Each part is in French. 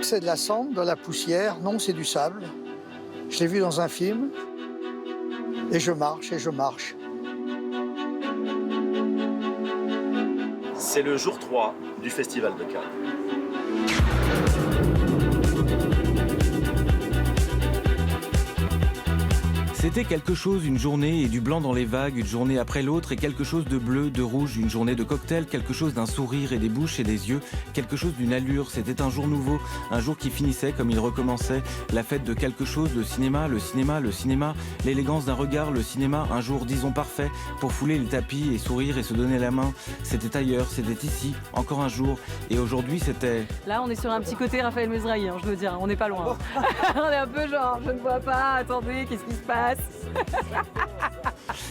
C'est de la cendre, de la poussière. Non, c'est du sable. Je l'ai vu dans un film. Et je marche et je marche. C'est le jour 3 du Festival de Cannes. C'était quelque chose, une journée, et du blanc dans les vagues, une journée après l'autre, et quelque chose de bleu, de rouge, une journée de cocktail, quelque chose d'un sourire et des bouches et des yeux, quelque chose d'une allure. C'était un jour nouveau, un jour qui finissait comme il recommençait, la fête de quelque chose, le cinéma, le cinéma, le cinéma, l'élégance d'un regard, le cinéma, un jour, disons, parfait, pour fouler le tapis et sourire et se donner la main. C'était ailleurs, c'était ici, encore un jour, et aujourd'hui c'était... Là, on est sur un petit côté Raphaël Mesrahi, je veux dire, on n'est pas loin. On est un peu genre, je ne vois pas, attendez, qu'est-ce qui se passe?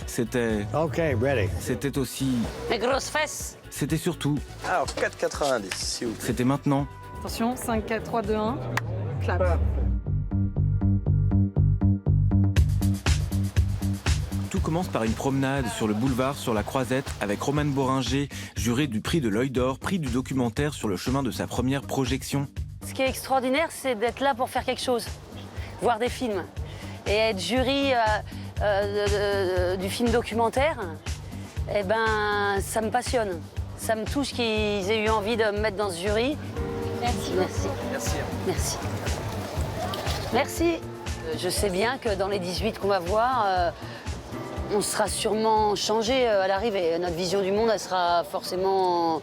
C'était... OK, ready. C'était aussi... Les grosses fesses. C'était surtout... Alors 4,90 s'il vous plaît. C'était maintenant. Attention, 5, 4, 3, 2, 1, clap. Tout commence par une promenade sur le boulevard, sur la Croisette, avec Romane Boringer, jurée du prix de l'Œil d'Or, prix du documentaire sur le chemin de sa première projection. Ce qui est extraordinaire, c'est d'être là pour faire quelque chose, voir des films. Et être jury du film documentaire, eh ben, ça me passionne. Ça me touche qu'ils aient eu envie de me mettre dans ce jury. Merci. Merci. Merci. Merci. Merci. Je sais bien que dans les 18 qu'on va voir, on sera sûrement changé à l'arrivée. Notre vision du monde, elle sera forcément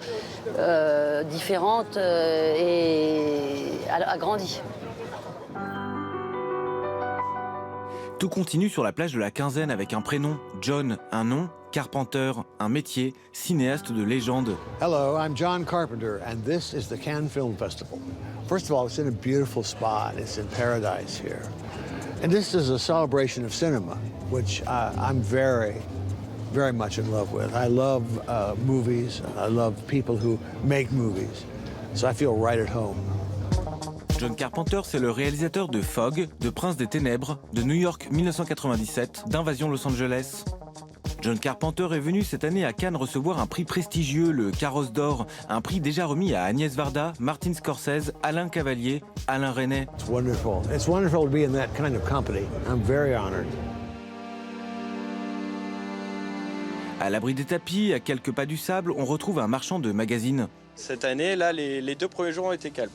différente et agrandie. Tout continue sur la plage de la Quinzaine avec un prénom, John, un nom, Carpenter, un métier, cinéaste de légende. Hello, I'm John Carpenter, and this is the Cannes Film Festival. First of all, it's in a beautiful spot. It's in paradise here. And this is a celebration of cinema, which I'm very, very much in love with. I love movies, and I love people who make movies. So I feel right at home. John Carpenter, c'est le réalisateur de Fog, de Prince des Ténèbres, de New York 1997, d'Invasion Los Angeles. John Carpenter est venu cette année à Cannes recevoir un prix prestigieux, le Carrosse d'Or, un prix déjà remis à Agnès Varda, Martin Scorsese, Alain Cavalier, Alain Resnais. It's wonderful. It's wonderful to be in that kind of company. I'm very honored. À l'abri des tapis, à quelques pas du sable, on retrouve un marchand de magazines. Cette année, là, les 2 premiers jours ont été calmes.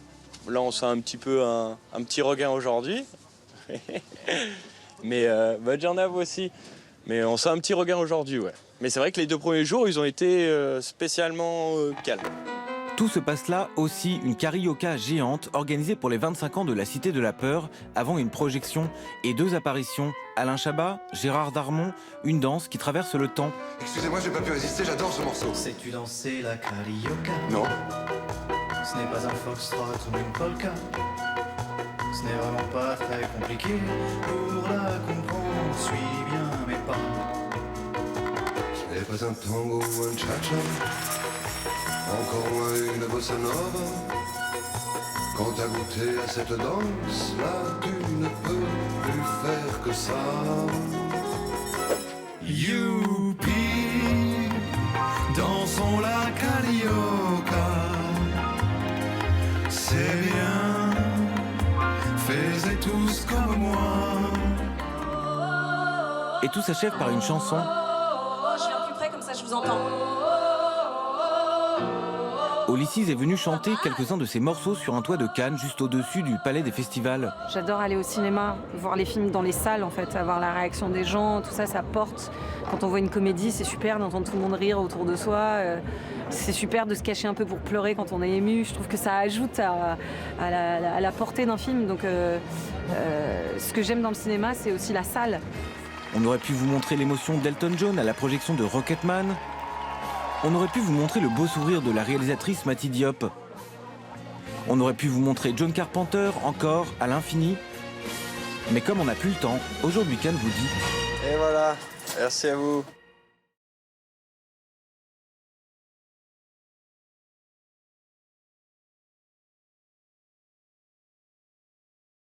Là, on sent un petit peu un petit regain aujourd'hui. Mais j'en ai aussi. Mais on sent un petit regain aujourd'hui, ouais. Mais c'est vrai que les 2 premiers jours, ils ont été spécialement calmes. Tout se passe là aussi, une carioca géante organisée pour les 25 ans de la Cité de la Peur, avant une projection et 2 apparitions. Alain Chabat, Gérard Darmon, une danse qui traverse le temps. Excusez-moi, j'ai pas pu résister, j'adore ce morceau. Sais-tu danser la carioca? Non. Ce n'est pas un foxtrot ou une polka. Ce n'est vraiment pas très compliqué. Pour la comprendre, suis bien mes pas. Ce n'est pas un tango ou un cha-cha, encore moins une bossa nova. Quand t'as goûté à cette danse, là tu ne peux plus faire que ça. Youpi, dansons la carioca. C'est bien, faites tous comme moi. Et tout s'achève par une chanson. Je viens plus près, comme ça je vous entends. Ulysses est venu chanter quelques-uns de ses morceaux sur un toit de Cannes, juste au-dessus du palais des festivals. J'adore aller au cinéma, voir les films dans les salles en fait, avoir la réaction des gens, tout ça, ça porte. Quand on voit une comédie, c'est super d'entendre tout le monde rire autour de soi. C'est super de se cacher un peu pour pleurer quand on est ému. Je trouve que ça ajoute à la portée d'un film. Donc ce que j'aime dans le cinéma, c'est aussi la salle. On aurait pu vous montrer l'émotion d'Elton John à la projection de Rocketman. On aurait pu vous montrer le beau sourire de la réalisatrice Mati Diop. On aurait pu vous montrer John Carpenter encore à l'infini. Mais comme on n'a plus le temps, aujourd'hui Cannes vous dit... Et voilà, merci à vous.